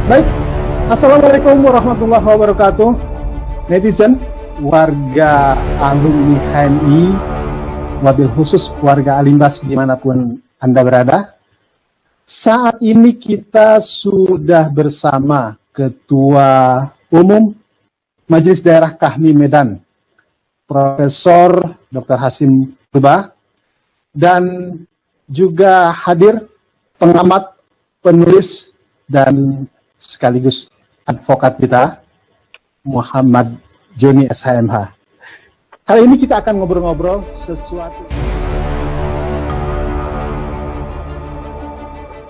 Baik, Assalamualaikum warahmatullahi wabarakatuh. Netizen, warga alumni HMI, wabil khusus warga Alimbas dimanapun Anda berada. Saat ini kita sudah bersama Ketua Umum Majelis Daerah Kahmi Medan, Profesor Dr. Hasim Purba, dan juga hadir pengamat, penulis, dan sekaligus advokat kita, Muhammad Joni SHMH. Kali ini kita akan ngobrol-ngobrol sesuatu.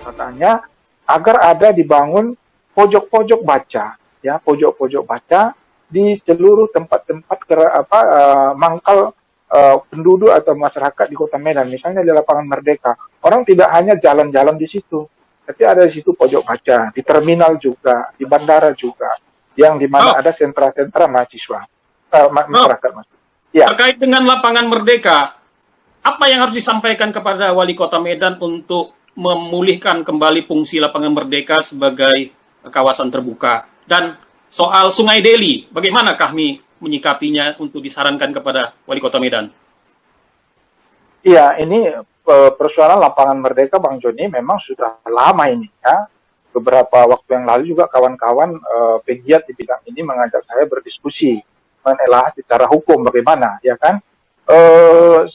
Katanya agar ada dibangun pojok-pojok baca, ya pojok-pojok baca di seluruh tempat-tempat mangkal penduduk atau masyarakat di Kota Medan, misalnya di Lapangan Merdeka. Orang tidak hanya jalan-jalan di situ, tapi ada di situ pojok baca, di terminal juga, di bandara juga, yang di mana ada sentra-sentra mahasiswa, masyarakat. Ya. Terkait dengan Lapangan Merdeka, apa yang harus disampaikan kepada Wali Kota Medan untuk memulihkan kembali fungsi Lapangan Merdeka sebagai kawasan terbuka? Dan soal Sungai Deli, bagaimana kami menyikapinya untuk disarankan kepada Wali Kota Medan? Iya, ini persoalan Lapangan Merdeka, Bang Joni, memang sudah lama ini ya. Beberapa waktu yang lalu juga kawan-kawan pegiat di bidang ini mengajak saya berdiskusi menelaah secara hukum bagaimana, ya kan?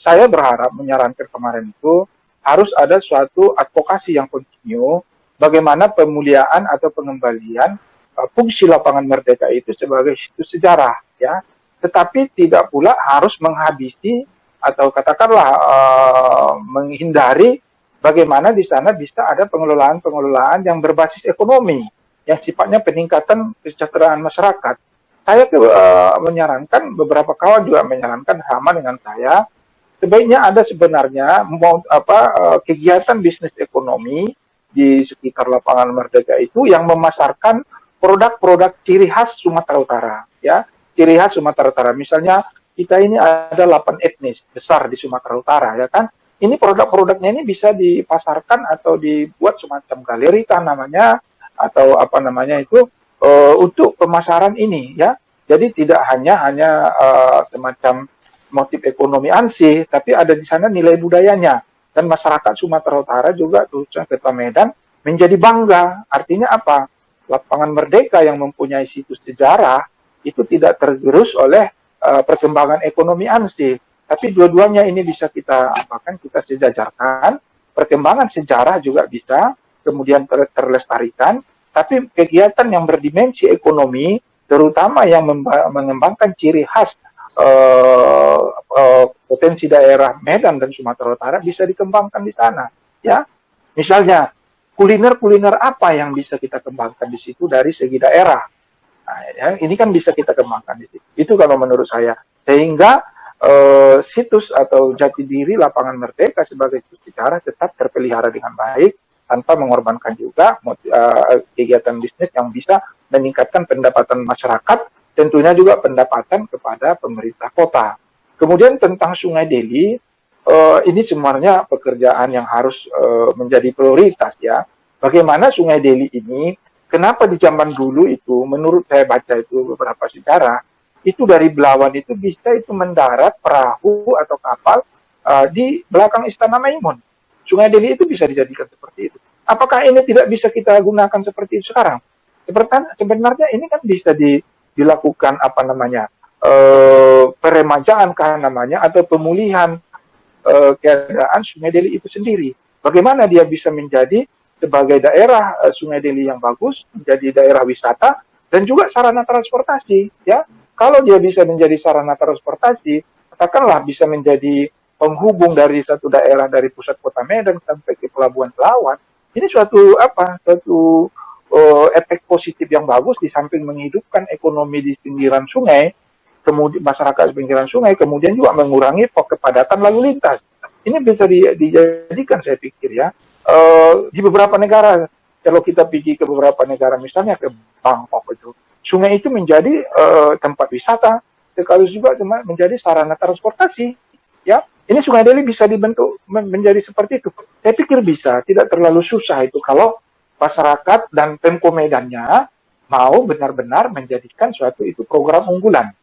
Saya berharap menyarankan kemarin itu harus ada suatu advokasi yang kontinu bagaimana pemuliaan atau pengembalian fungsi Lapangan Merdeka itu sebagai situs sejarah, ya. Tetapi tidak pula harus menghabisi atau katakanlah menghindari bagaimana di sana bisa ada pengelolaan yang berbasis ekonomi yang sifatnya peningkatan kesejahteraan masyarakat. Saya menyarankan, beberapa kawan juga menyarankan sama dengan saya, sebaiknya ada sebenarnya kegiatan bisnis ekonomi di sekitar Lapangan Merdeka itu yang memasarkan produk-produk ciri khas Sumatera Utara, ya, ciri khas Sumatera Utara. Misalnya kita ini ada 8 etnis besar di Sumatera Utara, ya kan? Ini produk-produknya ini bisa dipasarkan atau dibuat semacam galeri kan namanya, atau apa namanya itu untuk pemasaran ini, ya. Jadi tidak hanya semacam motif ekonomi ansih, tapi ada di sana nilai budayanya. Dan masyarakat Sumatera Utara juga, khususnya Kota Medan, menjadi bangga. Artinya apa? Lapangan Merdeka yang mempunyai situs sejarah itu tidak tergerus oleh perkembangan ekonomi ansih, tapi dua-duanya ini bisa kita sejajarkan. Perkembangan sejarah juga bisa kemudian terlestarikan, tapi kegiatan yang berdimensi ekonomi, terutama yang mengembangkan ciri khas potensi daerah Medan dan Sumatera Utara bisa dikembangkan di sana, ya. Misalnya kuliner apa yang bisa kita kembangkan di situ dari segi daerah. Nah, ya, ini kan bisa kita kembangkan di situ. Itu kalau menurut saya. Sehingga situs atau jati diri Lapangan Merdeka sebagai situs sejarah tetap terpelihara dengan baik tanpa mengorbankan juga kegiatan bisnis yang bisa meningkatkan pendapatan masyarakat, tentunya juga pendapatan kepada pemerintah kota. Kemudian tentang Sungai Deli, ini sebenarnya pekerjaan yang harus menjadi prioritas, ya. Bagaimana Sungai Deli ini, kenapa di zaman dulu itu, menurut saya baca itu beberapa sejarah, itu dari Belawan itu bisa itu mendarat perahu atau kapal di belakang Istana Maimun. Sungai Deli itu bisa dijadikan seperti itu. Apakah ini tidak bisa kita gunakan seperti itu sekarang? Sebenarnya ini kan bisa dilakukan peremajaan kan namanya, atau pemulihan keadaan Sungai Deli itu sendiri. Bagaimana dia bisa menjadi sebagai daerah Sungai Deli yang bagus, menjadi daerah wisata dan juga sarana transportasi, ya. Kalau dia bisa menjadi sarana transportasi, katakanlah bisa menjadi penghubung dari satu daerah dari pusat Kota Medan sampai ke Pelabuhan Pelawan. Ini suatu efek positif yang bagus, di samping menghidupkan ekonomi di pinggiran sungai, kemudian masyarakat di pinggiran sungai, kemudian juga mengurangi kepadatan lalu lintas. Ini bisa dijadikan, saya pikir, ya, di beberapa negara. Kalau kita pergi ke beberapa negara, misalnya ke Bangkok itu, sungai itu menjadi tempat wisata, sekaligus juga menjadi sarana transportasi, ya. Ini Sungai Deli bisa dibentuk menjadi seperti itu. Saya pikir bisa, tidak terlalu susah itu kalau masyarakat dan Pemko Medannya mau benar-benar menjadikan suatu itu program unggulan.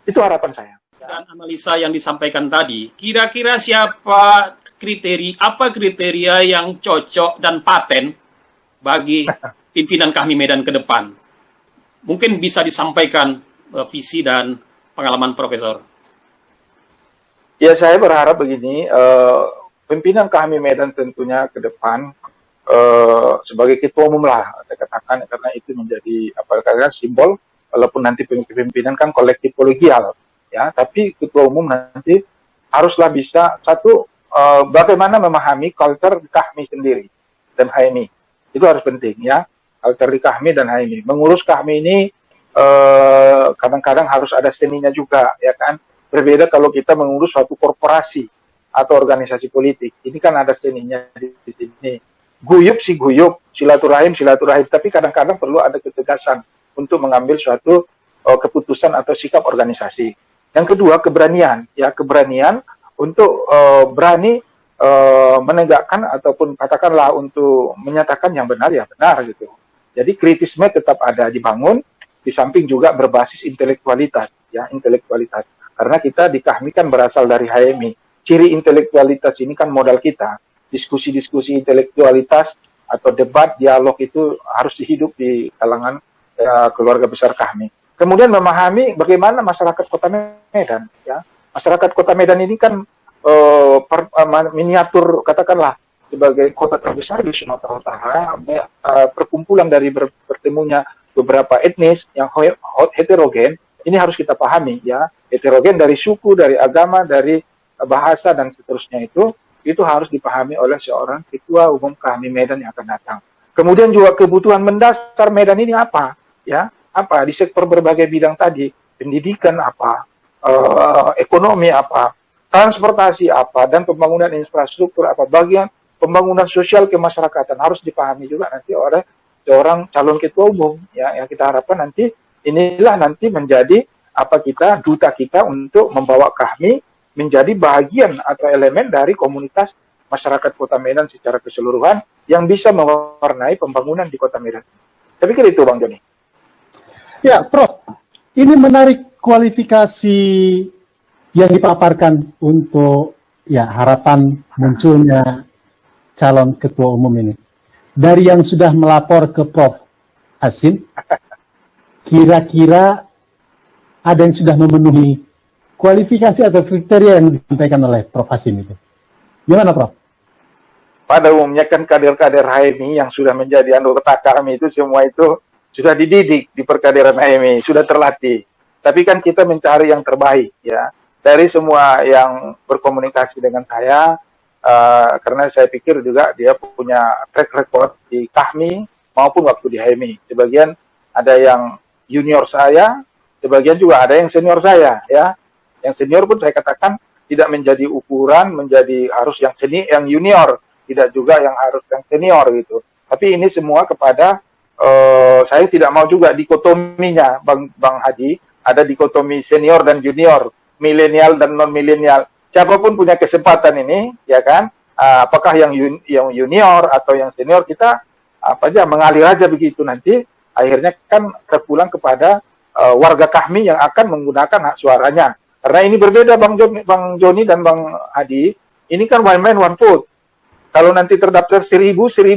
Itu harapan saya. Dan analisa yang disampaikan tadi, kira-kira apa kriteria yang cocok dan paten bagi pimpinan kami Medan ke depan? Mungkin bisa disampaikan visi dan pengalaman Profesor. Ya, saya berharap begini, pimpinan kami Medan tentunya ke depan sebagai ketua umum lah, saya katakan, karena itu menjadi simbol, walaupun nanti pimpinan kan kolektif kolegial, ya, tapi ketua umum nanti haruslah bisa satu bagaimana memahami culture kami sendiri dan HMI. Itu harus penting, ya, culture di kami dan HMI. Mengurus kami ini kadang-kadang harus ada seninya juga, ya kan. Berbeda kalau kita mengurus suatu korporasi atau organisasi politik. Ini kan ada seninya di sini. Guyup sih guyup, silaturahim, tapi kadang-kadang perlu ada ketegasan untuk mengambil suatu keputusan atau sikap organisasi. Yang kedua, keberanian, ya, keberanian untuk berani menegakkan ataupun katakanlah untuk menyatakan yang benar ya benar gitu. Jadi kritisme tetap ada dibangun, di samping juga berbasis intelektualitas, ya, intelektualitas. Karena kita di Kahmi kan berasal dari HMI. Ciri intelektualitas ini kan modal kita. Diskusi-diskusi intelektualitas atau debat, dialog itu harus hidup di kalangan keluarga besar Kahmi. Kemudian memahami bagaimana masyarakat Kota Medan, ya. Masyarakat Kota Medan ini kan miniatur, katakanlah, sebagai kota terbesar di Sumatera Utara, perkumpulan dari bertemunya beberapa etnis yang heterogen. Ini harus kita pahami, ya, heterogen dari suku, dari agama, dari bahasa dan seterusnya itu harus dipahami oleh seorang ketua umum kami Medan yang akan datang. Kemudian juga kebutuhan mendasar Medan ini apa, ya, apa di sektor berbagai bidang tadi, pendidikan apa, ekonomi apa, transportasi apa, dan pembangunan infrastruktur apa, bagian pembangunan sosial kemasyarakatan harus dipahami juga nanti oleh seorang calon ketua umum, ya, yang kita harapkan nanti inilah nanti menjadi duta kita untuk membawa kami menjadi bagian atau elemen dari komunitas masyarakat Kota Medan secara keseluruhan yang bisa mewarnai pembangunan di Kota Medan. Saya pikir itu, Bang Joni. Ya, Prof. Ini menarik kualifikasi yang dipaparkan untuk, ya, harapan munculnya calon ketua umum ini. Dari yang sudah melapor ke Prof. Hasim, kira-kira ada yang sudah memenuhi kualifikasi atau kriteria yang disampaikan oleh Prof. Hasim itu. Gimana, Prof? Pada umumnya kan kader-kader HMI yang sudah menjadi anggota kami itu semua itu sudah dididik di perkaderan HMI, sudah terlatih. Tapi kan kita mencari yang terbaik, ya, dari semua yang berkomunikasi dengan saya, karena saya pikir juga dia punya track record di Kahmi maupun waktu di HMI. Sebagian ada yang junior saya, sebagian juga ada yang senior saya, ya. Yang senior pun saya katakan tidak menjadi ukuran, menjadi harus yang junior, tidak juga yang harus yang senior gitu. Tapi ini semua kepada saya tidak mau juga dikotominya, Bang Haji, ada dikotomi senior dan junior, milenial dan non milenial. Siapapun punya kesempatan ini, ya kan? Apakah yang junior atau yang senior, kita mengalir aja begitu, nanti akhirnya kan terpulang kepada warga Kahmi yang akan menggunakan hak suaranya. Karena ini berbeda, Bang Joni dan Bang Hadi, ini kan one man one vote. Kalau nanti terdaftar 1000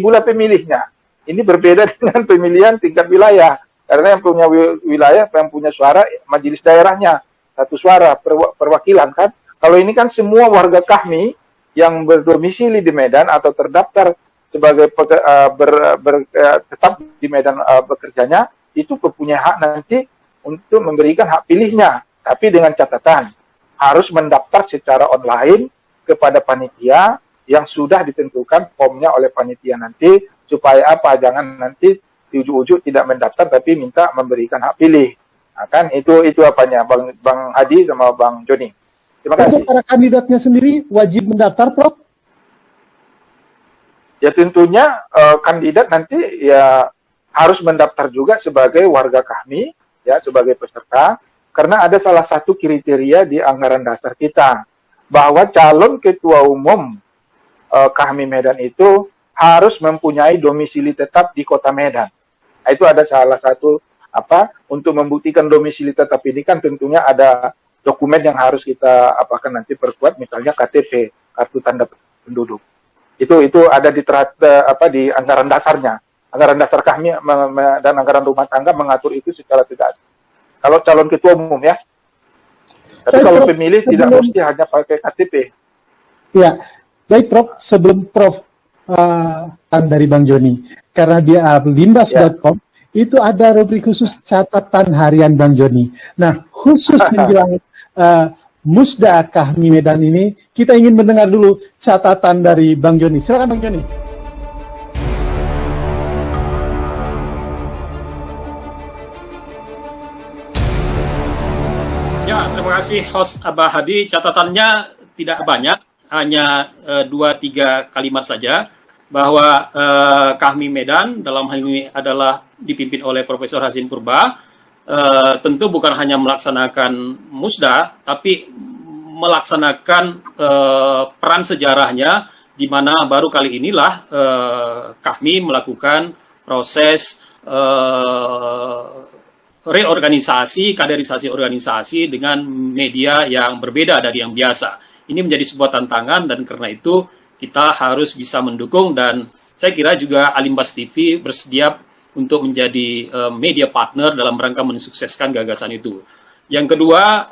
lah pemilihnya. Ini berbeda dengan pemilihan tingkat wilayah. Karena yang punya wilayah, yang punya suara, majelis daerahnya, satu suara perwakilan kan. Kalau ini kan semua warga Kahmi yang berdomisili di Medan atau terdaftar sebagai tetap di Medan bekerjanya, itu punya hak nanti untuk memberikan hak pilihnya. Tapi dengan catatan, harus mendaftar secara online kepada panitia yang sudah ditentukan formnya oleh panitia nanti, supaya apa? Jangan nanti di ujung-ujung tidak mendaftar tapi minta memberikan hak pilih. Nah, kan itu apanya, Bang Hadi sama Bang Joni. Terima kasih. Untuk para kandidatnya sendiri wajib mendaftar, Prof? Ya tentunya kandidat nanti ya harus mendaftar juga sebagai warga Kahmi, ya, sebagai peserta. Karena ada salah satu kriteria di anggaran dasar kita, bahwa calon ketua umum Kahmi Medan itu harus mempunyai domisili tetap di Kota Medan. Nah, itu ada salah satu untuk membuktikan domisili tetap ini kan tentunya ada dokumen yang harus kita nanti perkuat, misalnya KTP, kartu tanda penduduk. Itu ada di anggaran dasarnya. Anggaran dasar kami dan anggaran rumah tangga mengatur itu secara tegas. Kalau calon ketua umum ya. Tapi kalau pemilih tidak mesti hanya pakai KTP. Ya, baik Prof. Sebelum Prof dari Bang Joni, karena dia limbas.com, itu ada rubrik khusus catatan harian Bang Joni. Nah, khusus menjelang Musda Kahmi Medan ini, kita ingin mendengar dulu catatan dari Bang Joni. Silakan Bang Joni. Ya, terima kasih host Abah Hadi. Catatannya tidak banyak, hanya 2-3 kalimat saja, bahwa Kahmi Medan dalam hal ini adalah dipimpin oleh Profesor Hasim Purba, tentu bukan hanya melaksanakan Musda, tapi melaksanakan peran sejarahnya, di mana baru kali inilah Kahmi melakukan proses reorganisasi, kaderisasi organisasi dengan media yang berbeda dari yang biasa. Ini menjadi sebuah tantangan dan karena itu kita harus bisa mendukung, dan saya kira juga Alimbas TV bersedia untuk menjadi media partner dalam rangka mensukseskan gagasan itu. Yang kedua,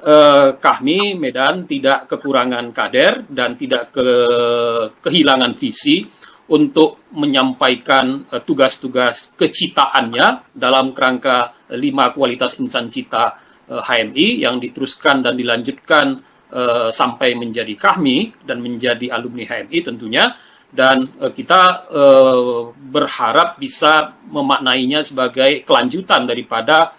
Kahmi Medan tidak kekurangan kader dan tidak kehilangan visi untuk menyampaikan tugas-tugas kecitaannya dalam kerangka 5 kualitas insan cita HMI yang diteruskan dan dilanjutkan sampai menjadi Kahmi dan menjadi alumni HMI tentunya, dan kita berharap bisa memaknainya sebagai kelanjutan daripada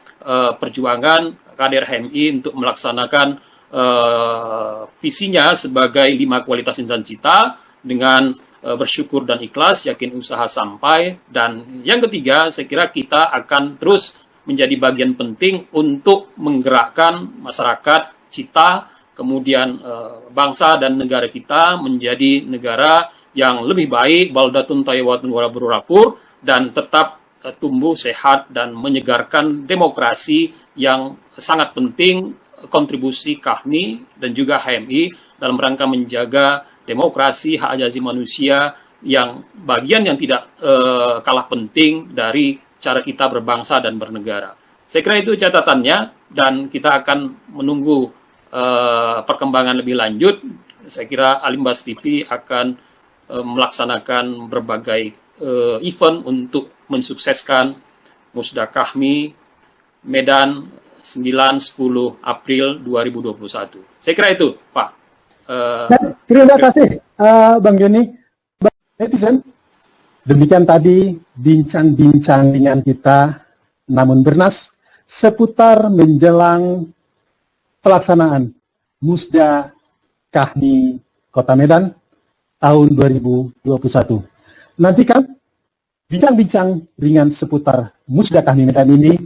perjuangan kader HMI untuk melaksanakan visinya sebagai 5 kualitas insan cita dengan bersyukur dan ikhlas, yakin usaha sampai. Dan yang ketiga, saya kira kita akan terus menjadi bagian penting untuk menggerakkan masyarakat cita, kemudian bangsa dan negara kita menjadi negara yang lebih baik, baldatun thayyibun wa rabbur, dan tetap tumbuh sehat dan menyegarkan demokrasi yang sangat penting, kontribusi Kahmi dan juga HMI dalam rangka menjaga demokrasi, hak asasi manusia yang bagian yang tidak kalah penting dari cara kita berbangsa dan bernegara. Saya kira itu catatannya, dan kita akan menunggu perkembangan lebih lanjut. Saya kira Alimbas TV akan melaksanakan berbagai event untuk mensukseskan Musda Kahmi Medan 9-10 April 2021. Saya kira itu, Pak. Terima kasih, Bang Joni. Bang netizen, demikian tadi bincang-bincang dengan kita, namun bernas, seputar menjelang pelaksanaan Musda Kahmi Kota Medan tahun 2021. Nantikan bincang-bincang ringan seputar Musda Kahmi Medan ini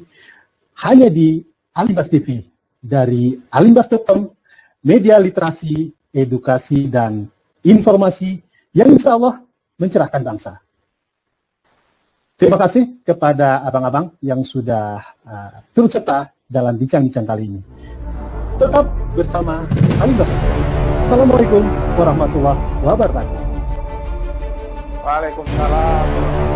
hanya di Alimbas TV dari alimbas.com, media literasi, edukasi, dan informasi yang insya Allah mencerahkan bangsa. Terima kasih kepada abang-abang yang sudah turut serta dalam bincang-bincang kali ini. Tetap bersama Alimbas. Assalamualaikum warahmatullahi wabarakatuh. Waalaikumsalam.